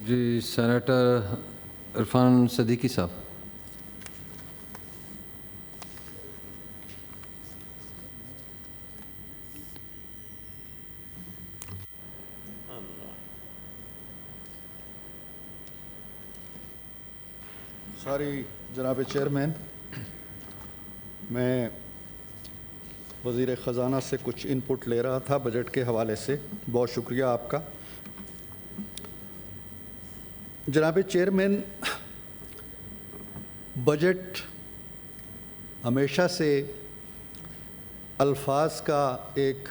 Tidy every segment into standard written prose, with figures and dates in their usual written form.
جی senator Irfan Siddiqui صاحب. ساری جناب چیئرمین، میں وزیر خزانہ سے کچھ ان پٹ لے رہا تھا بجٹ کے حوالے سے. بہت شکریہ آپ کا. جناب چیئرمین، بجٹ ہمیشہ سے الفاظ کا ایک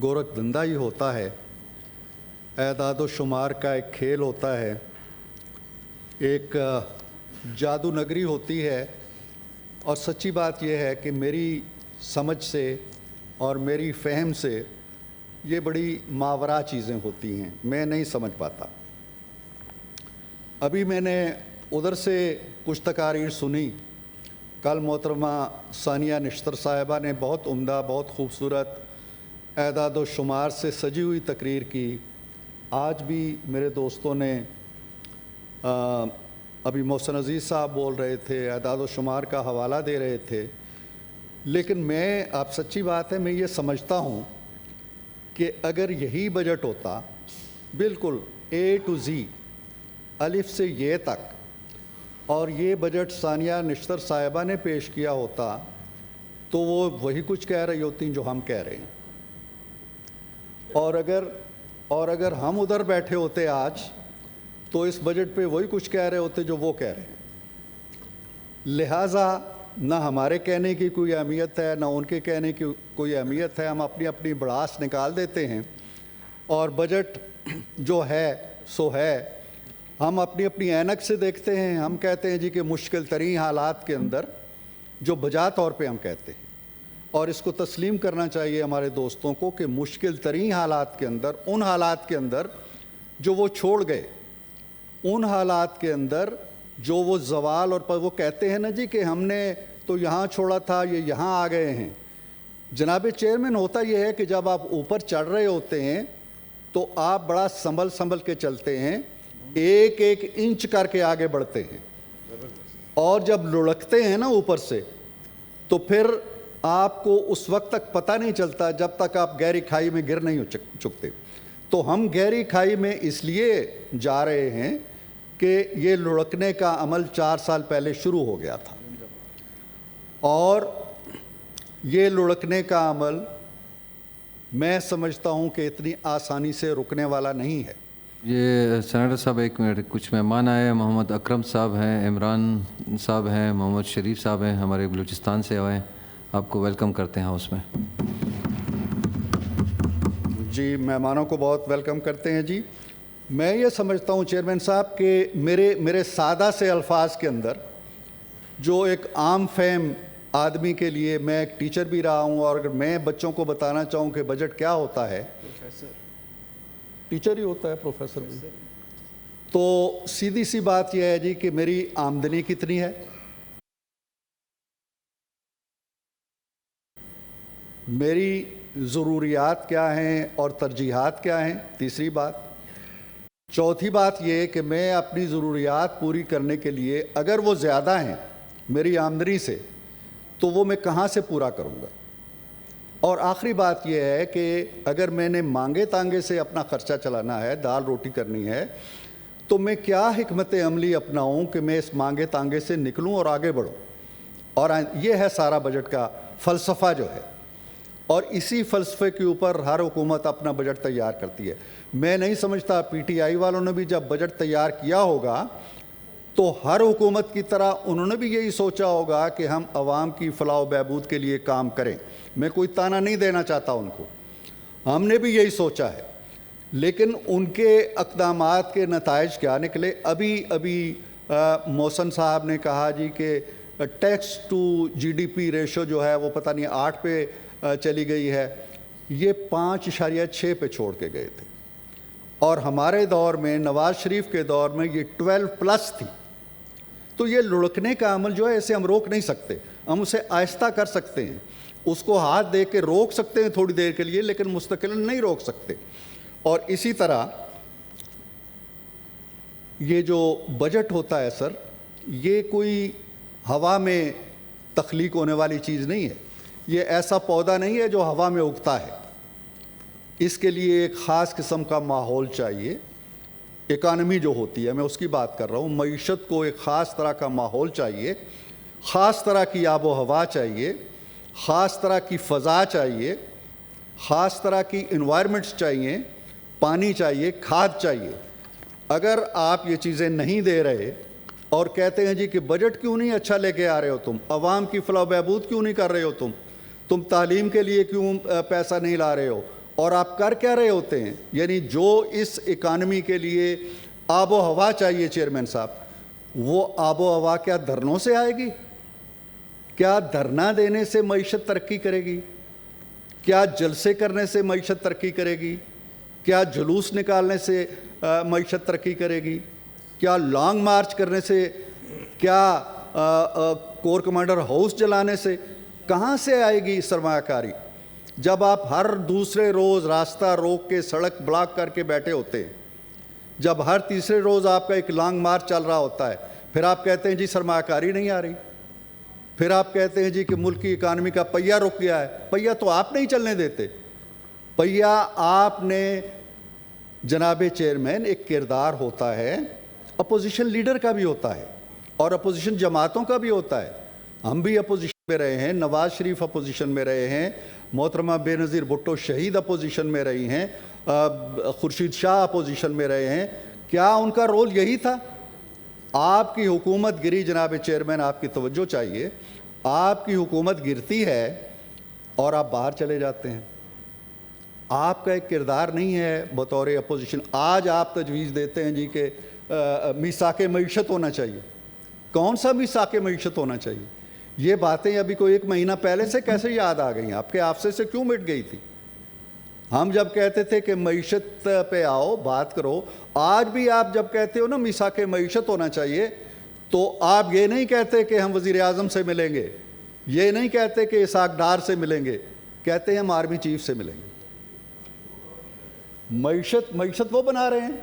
گورکھ دھندا ہی ہوتا ہے، اعداد و شمار کا ایک کھیل ہوتا ہے، ایک جادو نگری ہوتی ہے. اور سچی بات یہ ہے کہ میری سمجھ سے اور میری فہم سے یہ بڑی ماورا چیزیں ہوتی ہیں، میں نہیں سمجھ پاتا. ابھی میں نے ادھر سے کچھ تقاریر سنی. کل محترمہ ثانیہ نشتر صاحبہ نے بہت عمدہ، بہت خوبصورت اعداد و شمار سے سجی ہوئی تقریر کی. آج بھی میرے دوستوں نے ابھی محسن عزیز صاحب بول رہے تھے، اعداد و شمار کا حوالہ دے رہے تھے. لیکن میں آپ سچی بات ہے، میں یہ سمجھتا ہوں کہ اگر یہی بجٹ ہوتا بالکل اے ٹو زی، الف سے یہ تک، اور یہ بجٹ ثانیہ نشتر صاحبہ نے پیش کیا ہوتا تو وہ وہی کچھ کہہ رہی ہوتی جو ہم کہہ رہے ہیں. اور اگر ہم ادھر بیٹھے ہوتے آج تو اس بجٹ پہ وہی کچھ کہہ رہے ہوتے جو وہ کہہ رہے ہیں. لہٰذا نہ ہمارے کہنے کی کوئی اہمیت ہے، نہ ان کے کہنے کی کوئی اہمیت ہے. ہم اپنی اپنی بڑاس نکال دیتے ہیں اور بجٹ جو ہے سو ہے. ہم اپنی اپنی اینک سے دیکھتے ہیں. ہم کہتے ہیں جی کہ مشکل ترین حالات کے اندر، جو بجا طور پہ ہم کہتے ہیں، اور اس کو تسلیم کرنا چاہیے ہمارے دوستوں کو کہ مشکل ترین حالات کے اندر، ان حالات کے اندر جو وہ چھوڑ گئے، ان حالات کے اندر جو وہ زوال، اور وہ کہتے ہیں نا جی کہ ہم نے تو یہاں چھوڑا تھا، یہ یہاں آ گئے ہیں. جناب چیئرمین، ہوتا یہ ہے کہ جب آپ اوپر چڑھ رہے ہوتے ہیں تو آپ بڑا سنبھل کے چلتے ہیں، ایک ایک انچ کر کے آگے بڑھتے ہیں. اور جب لڑکتے ہیں نا اوپر سے تو پھر آپ کو اس وقت تک پتہ نہیں چلتا جب تک آپ گہری کھائی میں گر نہیں چکتے. تو ہم گہری کھائی میں اس لیے جا رہے ہیں کہ یہ لڑکنے کا عمل 4 سال پہلے شروع ہو گیا تھا، اور یہ لڑکنے کا عمل میں سمجھتا ہوں کہ اتنی آسانی سے رکنے والا نہیں ہے. یہ سینیٹر صاحب ایک منٹ، کچھ مہمان آئے. محمد اکرم صاحب ہیں، عمران صاحب ہیں، محمد شریف صاحب ہیں، ہمارے بلوچستان سے آئے ہیں. آپ کو ویلکم کرتے ہیں ہاؤس میں. جی، مہمانوں کو بہت ویلکم کرتے ہیں. جی، میں یہ سمجھتا ہوں چیئرمین صاحب کہ میرے سادہ سے الفاظ کے اندر جو ایک عام فہم آدمی کے لیے، میں ایک ٹیچر بھی رہا ہوں، اور اگر میں بچوں کو بتانا چاہوں کہ بجٹ کیا ہوتا ہے، ٹیچر ہی ہوتا ہے، پروفیسر بھی، تو سیدھی سی بات یہ ہے جی کہ میری آمدنی کتنی ہے، میری ضروریات کیا ہیں اور ترجیحات کیا ہیں، تیسری بات. چوتھی بات یہ کہ میں اپنی ضروریات پوری کرنے کے لیے اگر وہ زیادہ ہیں میری آمدنی سے تو وہ میں کہاں سے پورا کروں گا. اور آخری بات یہ ہے کہ اگر میں نے مانگے تانگے سے اپنا خرچہ چلانا ہے، دال روٹی کرنی ہے، تو میں کیا حکمت عملی اپناؤں کہ میں اس مانگے تانگے سے نکلوں اور آگے بڑھوں. اور یہ ہے سارا بجٹ کا فلسفہ جو ہے، اور اسی فلسفے کے اوپر ہر حکومت اپنا بجٹ تیار کرتی ہے. میں نہیں سمجھتا پی ٹی آئی والوں نے بھی جب بجٹ تیار کیا ہوگا تو ہر حکومت کی طرح انہوں نے بھی یہی سوچا ہوگا کہ ہم عوام کی فلاح و بہبود کے لیے کام کریں. میں کوئی تانا نہیں دینا چاہتا ان کو، ہم نے بھی یہی سوچا ہے. لیکن ان کے اقدامات کے نتائج کیا نکلے؟ ابھی محسن صاحب نے کہا جی کہ tax to G D P ratio جو ہے وہ پتہ نہیں 8 پہ چلی گئی ہے. یہ 5.6 پہ چھوڑ کے گئے تھے، اور ہمارے دور میں، نواز شریف کے دور میں، یہ 12+ تھی. تو یہ لڑکنے کا عمل جو ہے اسے ہم روک نہیں سکتے. ہم اسے آہستہ کر سکتے ہیں، اس کو ہاتھ دے کے روک سکتے ہیں تھوڑی دیر کے لیے، لیکن مستقلاً نہیں روک سکتے. اور اسی طرح یہ جو بجٹ ہوتا ہے سر، یہ کوئی ہوا میں تخلیق ہونے والی چیز نہیں ہے. یہ ایسا پودا نہیں ہے جو ہوا میں اگتا ہے. اس کے لیے ایک خاص قسم کا ماحول چاہیے. اکانومی جو ہوتی ہے، میں اس کی بات کر رہا ہوں، معیشت کو ایک خاص طرح کا ماحول چاہیے، خاص طرح کی آب و ہوا چاہیے، خاص طرح کی فضا چاہیے، خاص طرح کی انوائرمنٹس چاہیے، پانی چاہیے، کھاد چاہیے. اگر آپ یہ چیزیں نہیں دے رہے اور کہتے ہیں جی کہ بجٹ کیوں نہیں اچھا لے کے آ رہے ہو تم، عوام کی فلاح و بہبود کیوں نہیں کر رہے ہو تم تعلیم کے لیے کیوں پیسہ نہیں لا رہے ہو، اور آپ کر کیا رہے ہوتے ہیں؟ یعنی جو اس اکانومی کے لیے آب و ہوا چاہیے چیئرمین صاحب، وہ آب و ہوا کیا دھرنوں سے آئے گی؟ کیا دھرنا دینے سے معیشت ترقی کرے گی؟ کیا جلسے کرنے سے معیشت ترقی کرے گی؟ کیا جلوس نکالنے سے معیشت ترقی کرے گی؟ کیا لانگ مارچ کرنے سے؟ کیا کور کمانڈر ہاؤس جلانے سے؟ کہاں سے آئے گی سرمایہ کاری جب آپ ہر دوسرے روز راستہ روک کے سڑک بلاک کر کے بیٹھے ہوتے ہیں، جب ہر تیسرے روز آپ کا ایک لانگ مارچ چل رہا ہوتا ہے؟ پھر آپ کہتے ہیں جی سرمایہ کاری نہیں آ رہی، پھر آپ کہتے ہیں جی کہ ملک کی اکانومی کا پہیہ رک گیا ہے. پہیہ تو آپ نہیں چلنے دیتے. پہیہ آپ نے جناب چیئرمین، ایک کردار ہوتا ہے، اپوزیشن لیڈر کا بھی ہوتا ہے اور اپوزیشن جماعتوں کا بھی ہوتا ہے. ہم بھی اپوزیشن میں رہے ہیں، نواز شریف اپوزیشن میں رہے ہیں، محترمہ بے نظیر بھٹو شہید اپوزیشن میں رہی ہیں، خورشید شاہ اپوزیشن میں رہے ہیں. کیا ان کا رول یہی تھا؟ آپ کی حکومت گری جناب چیئرمین، آپ کی توجہ چاہیے. آپ کی حکومت گرتی ہے اور آپ باہر چلے جاتے ہیں. آپ کا ایک کردار نہیں ہے بطور اپوزیشن. آج آپ تجویز دیتے ہیں جی کہ میثاق معیشت ہونا چاہیے. کون سا میثاق معیشت ہونا چاہیے؟ یہ باتیں ابھی کوئی 1 مہینہ پہلے سے کیسے یاد آ گئیں؟ آپ کے آفسے سے کیوں مٹ گئی تھی؟ ہم جب کہتے تھے کہ معیشت پہ آؤ بات کرو، آج بھی آپ جب کہتے ہو نا میثاق معیشت ہونا چاہیے، تو آپ یہ نہیں کہتے کہ ہم وزیر اعظم سے ملیں گے، یہ نہیں کہتے کہ اسحاق ڈار سے ملیں گے، کہتے ہیں ہم آرمی چیف سے ملیں گے. معیشت وہ بنا رہے ہیں.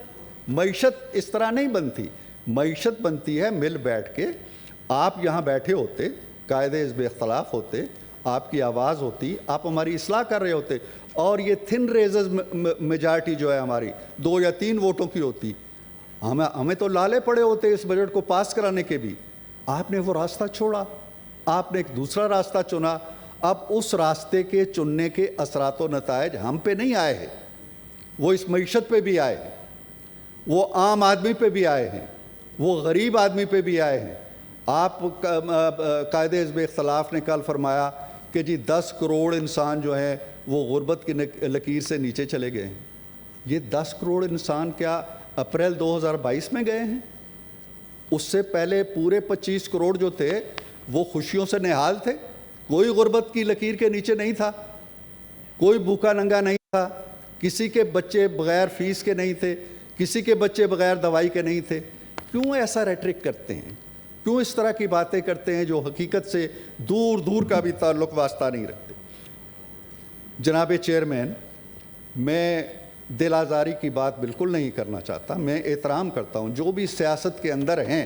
معیشت اس طرح نہیں بنتی. معیشت بنتی ہے مل بیٹھ کے. آپ یہاں بیٹھے ہوتے، قائد حزب اختلاف ہوتے، آپ کی آواز ہوتی، آپ ہماری اصلاح کر رہے ہوتے، اور یہ تھن ریزز میجارٹی جو ہے ہماری 2 یا 3 ووٹوں کی ہوتی. ہمیں تو لالے پڑے ہوتے اس بجٹ کو پاس کرانے کے بھی. آپ نے وہ راستہ چھوڑا، آپ نے ایک دوسرا راستہ چنا. اب اس راستے کے چننے کے اثرات و نتائج ہم پہ نہیں آئے ہیں، وہ اس معیشت پہ بھی آئے ہیں، وہ عام آدمی پہ بھی آئے ہیں، وہ غریب آدمی پہ بھی آئے ہیں. آپ قائد حزب اختلاف نے کل فرمایا کہ جی 10 کروڑ انسان جو ہیں وہ غربت کی لکیر سے نیچے چلے گئے ہیں. یہ 10 کروڑ انسان کیا اپریل 2022 میں گئے ہیں؟ اس سے پہلے پورے 25 کروڑ جو تھے وہ خوشیوں سے نہال تھے. کوئی غربت کی لکیر کے نیچے نہیں تھا، کوئی بھوکا ننگا نہیں تھا، کسی کے بچے بغیر فیس کے نہیں تھے، کسی کے بچے بغیر دوائی کے نہیں تھے. کیوں ایسا ریٹرک کرتے ہیں؟ کیوں اس طرح کی باتیں کرتے ہیں جو حقیقت سے دور دور کا بھی تعلق واسطہ نہیں رکھتے؟ جناب چیئرمین، میں دل آزاری کی بات بالکل نہیں کرنا چاہتا. میں احترام کرتا ہوں جو بھی سیاست کے اندر ہیں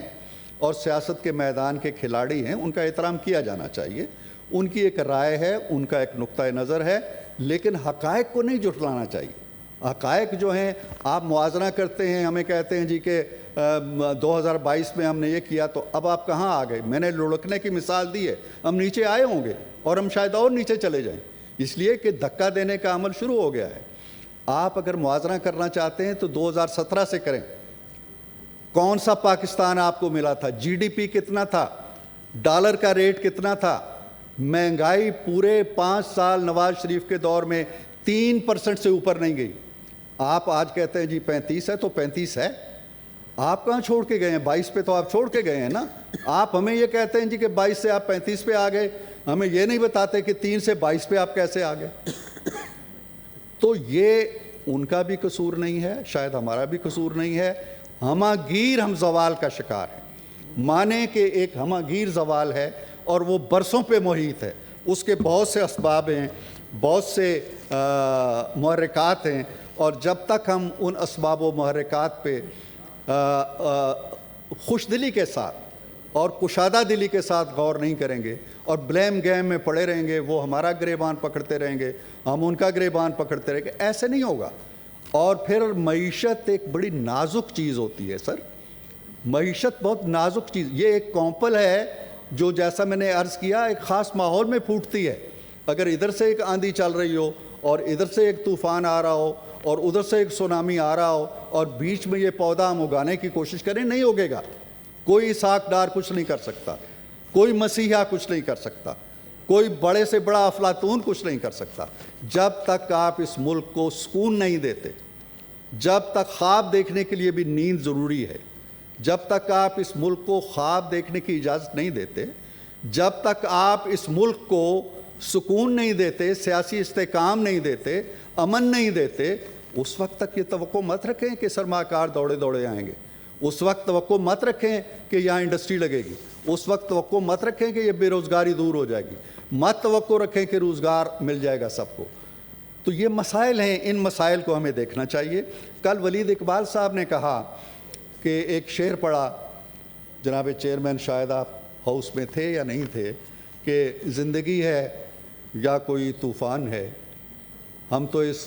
اور سیاست کے میدان کے کھلاڑی ہیں، ان کا احترام کیا جانا چاہیے. ان کی ایک رائے ہے، ان کا ایک نقطہ نظر ہے، لیکن حقائق کو نہیں جھٹلانا چاہیے. حقائق جو ہیں آپ موازنہ کرتے ہیں، ہمیں کہتے ہیں جی کہ 2022 میں ہم نے یہ کیا، تو اب آپ کہاں آ گئے؟ میں نے لڑکنے کی مثال دی ہے، ہم نیچے آئے ہوں گے اور ہم شاید اور نیچے چلے جائیں، اس لیے کہ دھکا دینے کا عمل شروع ہو گیا ہے. آپ اگر موازنہ کرنا چاہتے ہیں تو 2017 سے کریں. کون سا پاکستان آپ کو ملا تھا؟ جی ڈی پی کتنا تھا؟ ڈالر کا ریٹ کتنا تھا؟ مہنگائی پورے 5 سال نواز شریف کے دور میں 3% سے اوپر نہیں گئی. آپ آج کہتے ہیں جی 35 ہے، تو 35 ہے. آپ کہاں چھوڑ کے گئے ہیں؟ 22 پہ تو آپ چھوڑ کے گئے ہیں نا. آپ ہمیں یہ کہتے ہیں جی کہ 22 سے آپ 35 پہ آ گئے، ہمیں یہ نہیں بتاتے کہ 3 سے 22 پہ آپ کیسے آ گئے. تو یہ ان کا بھی قصور نہیں ہے، شاید ہمارا بھی قصور نہیں ہے. ہمہ گیر ہم زوال کا شکار ہیں. مانے کہ ایک ہمہ گیر زوال ہے اور وہ برسوں پہ محیط ہے. اس کے بہت سے اسباب ہیں، بہت سے محرکات ہیں، اور جب تک ہم ان اسباب و محرکات پہ خوش دلی کے ساتھ اور کشادہ دلی کے ساتھ غور نہیں کریں گے اور بلیم گیم میں پڑے رہیں گے، وہ ہمارا گریبان پکڑتے رہیں گے، ہم ان کا گریبان پکڑتے رہیں گے، ایسے نہیں ہوگا۔ اور پھر معیشت ایک بڑی نازک چیز ہوتی ہے سر، معیشت بہت نازک چیز، یہ ایک کونپل ہے جو جیسا میں نے عرض کیا ایک خاص ماحول میں پھوٹتی ہے۔ اگر ادھر سے ایک آندھی چل رہی ہو اور ادھر سے ایک طوفان آ رہا ہو اور ادھر سے ایک سونامی آ رہا ہو اور بیچ میں یہ پودا ہم اگانے کی کوشش کریں، نہیں ہوگے گا۔ کوئی اسحاق ڈار کچھ نہیں کر سکتا، کوئی مسیحا کچھ نہیں کر سکتا، کوئی بڑے سے بڑا افلاطون کچھ نہیں کر سکتا جب تک آپ اس ملک کو سکون نہیں دیتے، جب تک خواب دیکھنے کے لیے بھی نیند ضروری ہے، جب تک آپ اس ملک کو خواب دیکھنے کی اجازت نہیں دیتے، جب تک آپ اس ملک کو سکون نہیں دیتے، سیاسی استحکام نہیں دیتے، امن نہیں دیتے، اس وقت تک یہ توقع مت رکھیں کہ سرمایہ کار دوڑے دوڑے آئیں گے، اس وقت توقع مت رکھیں کہ یہاں انڈسٹری لگے گی، اس وقت توقع مت رکھیں کہ یہ بے روزگاری دور ہو جائے گی، مت توقع رکھیں کہ روزگار مل جائے گا سب کو۔ تو یہ مسائل ہیں، ان مسائل کو ہمیں دیکھنا چاہیے۔ کل ولید اقبال صاحب نے کہا کہ ایک شعر پڑھا، جناب چیئرمین شاید آپ ہاؤس میں تھے یا نہیں تھے، کہ زندگی ہے یا کوئی طوفان ہے، ہم تو اس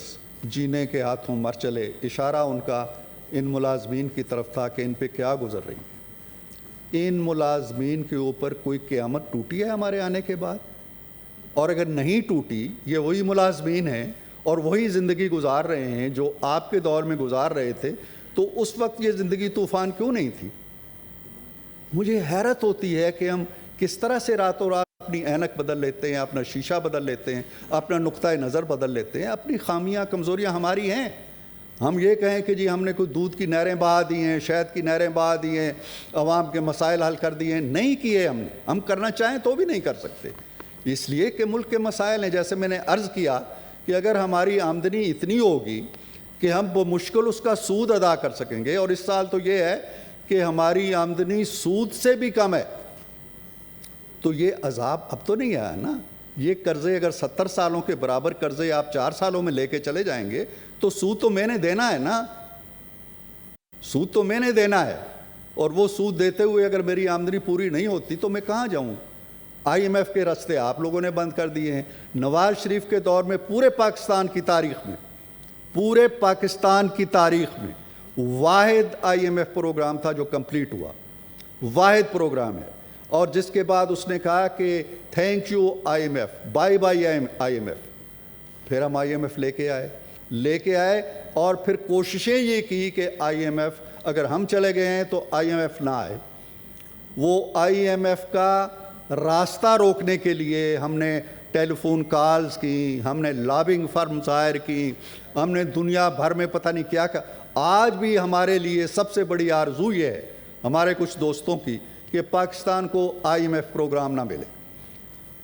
جینے کے ہاتھوں مر چلے۔ اشارہ ان کا ان ملازمین کی طرف تھا کہ ان پہ کیا گزر رہی ہے۔ ان ملازمین کے اوپر کوئی قیامت ٹوٹی ہے ہمارے آنے کے بعد؟ اور اگر نہیں ٹوٹی، یہ وہی ملازمین ہیں اور وہی زندگی گزار رہے ہیں جو آپ کے دور میں گزار رہے تھے، تو اس وقت یہ زندگی طوفان کیوں نہیں تھی؟ مجھے حیرت ہوتی ہے کہ ہم کس طرح سے راتوں رات اپنی اینک بدل لیتے ہیں، اپنا شیشہ بدل لیتے ہیں، اپنا نقطۂ نظر بدل لیتے ہیں۔ اپنی خامیاں کمزوریاں ہماری ہیں۔ ہم یہ کہیں کہ جی ہم نے کوئی دودھ کی نہریں بہا دی ہیں، شہد کی نہریں بہا دی ہیں، عوام کے مسائل حل کر دیے ہیں، نہیں کیے ہم نے۔ ہم کرنا چاہیں تو بھی نہیں کر سکتے، اس لیے کہ ملک کے مسائل ہیں۔ جیسے میں نے عرض کیا کہ اگر ہماری آمدنی اتنی ہوگی کہ ہم بمشکل اس کا سود ادا کر سکیں گے، اور اس سال تو یہ ہے کہ ہماری آمدنی سود سے بھی کم ہے، تو یہ عذاب اب تو نہیں آیا نا۔ یہ قرضے اگر 70 سالوں کے برابر قرضے آپ 4 سالوں میں لے کے چلے جائیں گے تو سود تو میں نے دینا ہے نا، سود تو میں نے دینا ہے، اور وہ سود دیتے ہوئے اگر میری آمدنی پوری نہیں ہوتی تو میں کہاں جاؤں؟ IMF کے راستے آپ لوگوں نے بند کر دیے ہیں۔ نواز شریف کے دور میں پورے پاکستان کی تاریخ میں واحد IMF پروگرام تھا جو کمپلیٹ ہوا، واحد پروگرام ہے، اور جس کے بعد اس نے کہا کہ thank you IMF، by by IMF۔ پھر ہم IMF لے کے آئے اور پھر کوششیں یہ کی کہ IMF اگر ہم چلے گئے ہیں تو IMF نہ آئے۔ وہ IMF کا راستہ روکنے کے لیے ہم نے ٹیلی فون کالز کی، ہم نے لابنگ فرمز ہائر کی، ہم نے دنیا بھر میں پتہ نہیں کیا آج بھی ہمارے لیے سب سے بڑی آرزو یہ ہے ہمارے کچھ دوستوں کی کہ پاکستان کو IMF پروگرام نہ ملے۔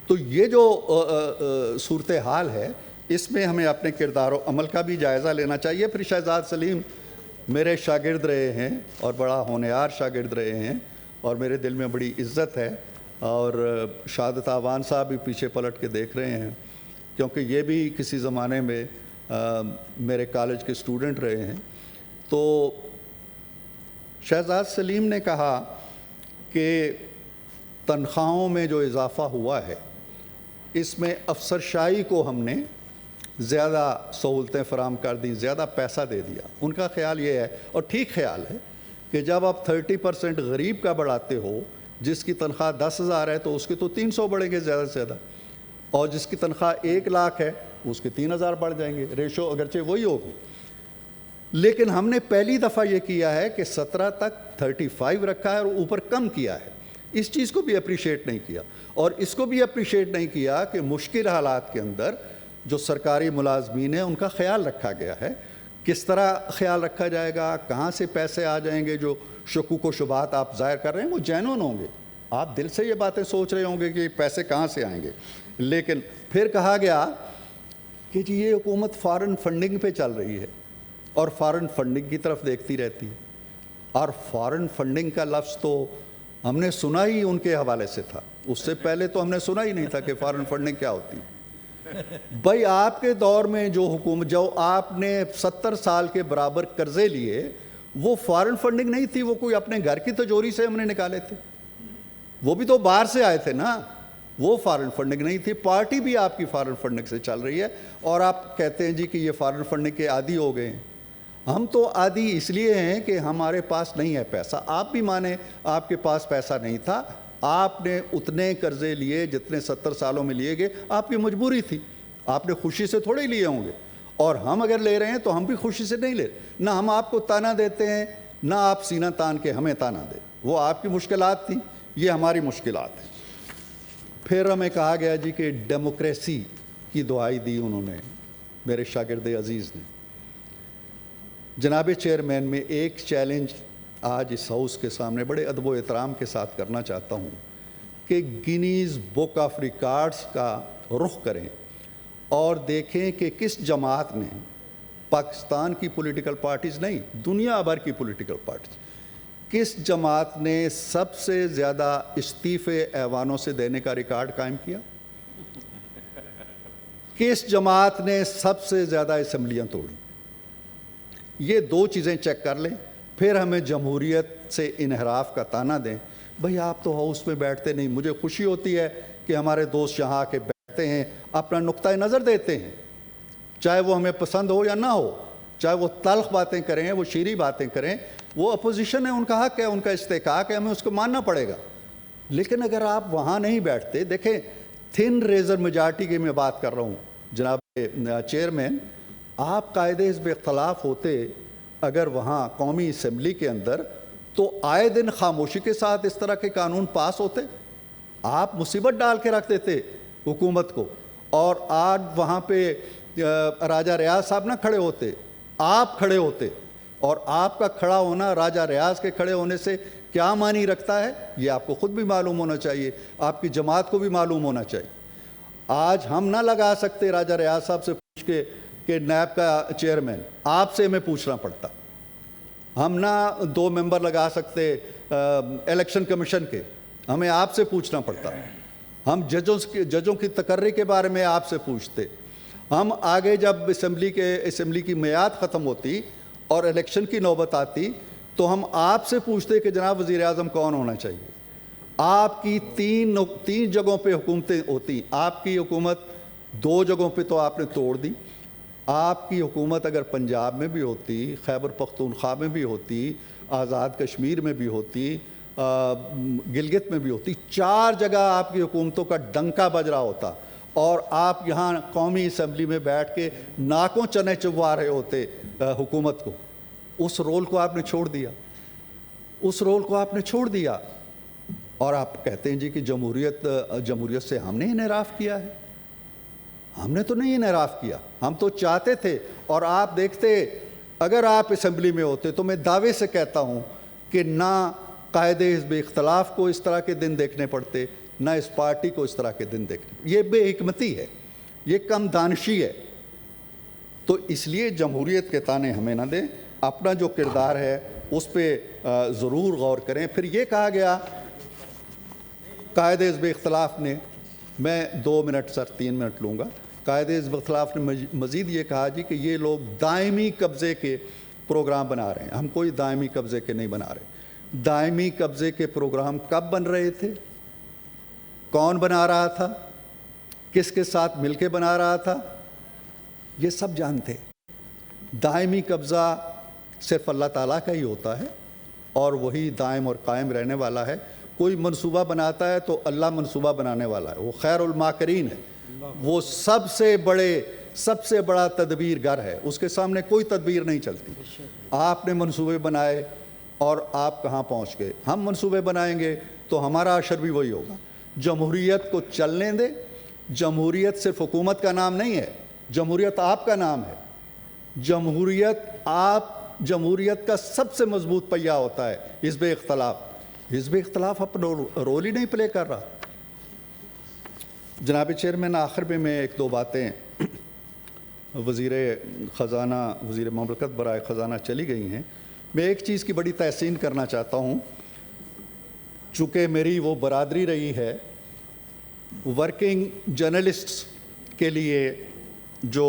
تو یہ جو صورتحال ہے، اس میں ہمیں اپنے کردار و عمل کا بھی جائزہ لینا چاہیے۔ پھر شہزاد سلیم میرے شاگرد رہے ہیں اور بڑا ہونہار شاگرد رہے ہیں، اور میرے دل میں بڑی عزت ہے، اور شہادت آوان صاحب بھی پیچھے پلٹ کے دیکھ رہے ہیں کیونکہ یہ بھی کسی زمانے میں میرے کالج کے اسٹوڈنٹ رہے ہیں۔ تو شہزاد سلیم نے کہا کہ تنخواہوں میں جو اضافہ ہوا ہے اس میں افسرشاہی کو ہم نے زیادہ سہولتیں فراہم کر دیں، زیادہ پیسہ دے دیا۔ ان کا خیال یہ ہے، اور ٹھیک خیال ہے، کہ جب آپ 30% غریب کا بڑھاتے ہو، جس کی تنخواہ 10,000 ہے تو اس کے تو 300 بڑھیں گے زیادہ سے زیادہ، اور جس کی تنخواہ 1 لاکھ ہے اس کے 3,000 بڑھ جائیں گے، ریشو اگرچہ وہی ہوگی۔ لیکن ہم نے پہلی دفعہ یہ کیا ہے کہ 17 تک 35 رکھا ہے اور اوپر کم کیا ہے۔ اس چیز کو بھی اپریشیٹ نہیں کیا، اور اس کو بھی اپریشیٹ نہیں کیا کہ مشکل حالات کے اندر جو سرکاری ملازمین ہیں ان کا خیال رکھا گیا ہے۔ کس طرح خیال رکھا جائے گا، کہاں سے پیسے آ جائیں گے، جو شکوک و شبہات آپ ظاہر کر رہے ہیں وہ جینون ہوں گے، آپ دل سے یہ باتیں سوچ رہے ہوں گے کہ پیسے کہاں سے آئیں گے۔ لیکن پھر کہا گیا کہ جی یہ حکومت فارن فنڈنگ پہ چل رہی ہے اور فارن فنڈنگ کی طرف دیکھتی رہتی ہے، اور فارن فنڈنگ کا لفظ تو ہم نے سنا ہی ان کے حوالے سے تھا، اس سے پہلے تو ہم نے سنا ہی نہیں تھا کہ فارن فنڈنگ کیا ہوتی ہے۔ بھائی آپ کے دور میں جو حکومت، جو آپ نے 70 سال کے برابر قرضے لیے، وہ فارن فنڈنگ نہیں تھی, وہ کوئی اپنے گھر کی تجوری سے ہم نے نکالے تھے, وہ بھی تو باہر سے آئے تھے نا. وہ فارن فنڈنگ نہیں تھی. پارٹی بھی آپ کی فارن فنڈنگ سے چل رہی ہے, اور آپ کہتے ہیں جی کہ یہ فارن فنڈنگ کے عادی ہو گئے ہیں. ہم تو عادی اس لیے ہیں کہ ہمارے پاس نہیں ہے پیسہ. آپ بھی مانیں آپ کے پاس پیسہ نہیں تھا, آپ نے اتنے قرضے لیے جتنے 70 سالوں میں لیے گئے, آپ کی مجبوری تھی, آپ نے خوشی سے تھوڑے لیے ہوں گے. اور ہم اگر لے رہے ہیں تو ہم بھی خوشی سے نہیں لے رہے. نہ ہم آپ کو تانا دیتے ہیں, نہ آپ سینہ تان کے ہمیں تانا دیں. وہ آپ کی مشکلات تھیں, یہ ہماری مشکلات ہیں. پھر ہمیں کہا گیا جی کہ ڈیموکریسی کی دعائی دی انہوں نے, میرے شاگرد عزیز نے. جناب چیئرمین, میں ایک چیلنج آج اس ہاؤس کے سامنے بڑے ادب و احترام کے ساتھ کرنا چاہتا ہوں کہ گینیز بک آف ریکارڈز کا رخ کریں اور دیکھیں کہ کس جماعت نے, پاکستان کی پولیٹیکل پارٹیز نہیں, دنیا بھر کی پولیٹیکل پارٹیز, کس جماعت نے سب سے زیادہ استعفے ایوانوں سے دینے کا ریکارڈ قائم کیا, کس جماعت نے سب سے زیادہ اسمبلیاں توڑی. یہ دو چیزیں چیک کر لیں, پھر ہمیں جمہوریت سے انحراف کا تانا دیں. بھئی آپ تو ہاؤس میں بیٹھتے نہیں. مجھے خوشی ہوتی ہے کہ ہمارے دوست یہاں آ کے بیٹھتے ہیں, اپنا نقطہ نظر دیتے ہیں, چاہے وہ ہمیں پسند ہو یا نہ ہو, چاہے وہ تلخ باتیں کریں, وہ شیریں باتیں کریں. وہ اپوزیشن ہے, ان کا حق ہے, ان کا استحقاق ہے, ہمیں اس کو ماننا پڑے گا. لیکن اگر آپ وہاں نہیں بیٹھتے, دیکھیں تھن ریزر میجارٹی کی میں بات کر رہا ہوں جناب چیئرمین, آپ قائد حزب اختلاف ہوتے اگر وہاں قومی اسمبلی کے اندر, تو آئے دن خاموشی کے ساتھ اس طرح کے قانون پاس ہوتے. آپ مصیبت ڈال کے رکھ دیتے حکومت کو, اور آج وہاں پہ راجہ ریاض صاحب نہ کھڑے ہوتے, آپ کھڑے ہوتے. اور آپ کا کھڑا ہونا راجہ ریاض کے کھڑے ہونے سے کیا معنی رکھتا ہے, یہ آپ کو خود بھی معلوم ہونا چاہیے, آپ کی جماعت کو بھی معلوم ہونا چاہیے. آج ہم نہ لگا سکتے راجہ ریاض صاحب سے پوچھ کے کہ نیب کا چیئرمین, آپ سے ہمیں پوچھنا پڑتا. ہم نہ 2 ممبر لگا سکتے الیکشن کمیشن کے, ہمیں آپ سے پوچھنا پڑتا. ہم ججوں کی تقرری کے بارے میں آپ سے پوچھتے. ہم آگے جب اسمبلی کی میعاد ختم ہوتی اور الیکشن کی نوبت آتی تو ہم آپ سے پوچھتے کہ جناب وزیر اعظم کون ہونا چاہیے. آپ کی 3 جگہوں پہ حکومتیں ہوتی, آپ کی حکومت 2 جگہوں پہ تو آپ نے توڑ دی. آپ کی حکومت اگر پنجاب میں بھی ہوتی, خیبر پختونخوا میں بھی ہوتی, آزاد کشمیر میں بھی ہوتی, گلگت میں بھی ہوتی, 4 جگہ آپ کی حکومتوں کا ڈنکا بج رہا ہوتا, اور آپ یہاں قومی اسمبلی میں بیٹھ کے ناکوں چنے چبوا رہے ہوتے حکومت کو. اس رول کو آپ نے چھوڑ دیا, اس رول کو آپ نے چھوڑ دیا. اور آپ کہتے ہیں جی کہ جمہوریت سے ہم نے انحراف کیا ہے. ہم نے تو نہیں انحراف کیا, ہم تو چاہتے تھے. اور آپ دیکھتے, اگر آپ اسمبلی میں ہوتے تو میں دعوے سے کہتا ہوں کہ نہ قائد حزب اختلاف کو اس طرح کے دن دیکھنے پڑتے, نہ اس پارٹی کو اس طرح کے دن دیکھنے. یہ بے حکمتی ہے, یہ کم دانشی ہے. تو اس لیے جمہوریت کے تانے ہمیں نہ دیں, اپنا جو کردار ہے اس پہ ضرور غور کریں. پھر یہ کہا گیا قائد حزب اختلاف نے, میں 2 منٹ سر 3 منٹ لوں گا, قائد حزب اختلاف نے مزید یہ کہا جی کہ یہ لوگ دائمی قبضے کے پروگرام بنا رہے ہیں. ہم کوئی دائمی قبضے کے نہیں بنا رہے. دائمی قبضے کے پروگرام کب بن رہے تھے, کون بنا رہا تھا, کس کے ساتھ مل کے بنا رہا تھا, یہ سب جانتے. دائمی قبضہ صرف اللہ تعالیٰ کا ہی ہوتا ہے, اور وہی دائم اور قائم رہنے والا ہے. کوئی منصوبہ بناتا ہے تو اللہ منصوبہ بنانے والا ہے, وہ خیر الماکرین ہے, وہ سب سے بڑا تدبیر گر ہے, اس کے سامنے کوئی تدبیر نہیں چلتی. آپ نے منصوبے بنائے اور آپ کہاں پہنچ گئے. ہم منصوبے بنائیں گے تو ہمارا اشر بھی وہی ہوگا. جمہوریت کو چلنے دیں. جمہوریت صرف حکومت کا نام نہیں ہے, جمہوریت آپ کا نام ہے. جمہوریت کا سب سے مضبوط پہیہ ہوتا ہے حزب اختلاف. حزب اختلاف اپنا رول ہی نہیں پلے کر رہا. جناب چیئرمین, آخر میں 1-2 باتیں. وزیر مملکت برائے خزانہ چلی گئی ہیں. میں ایک چیز کی بڑی تحسین کرنا چاہتا ہوں, چونکہ میری وہ برادری رہی ہے, ورکنگ جرنلسٹس کے لیے جو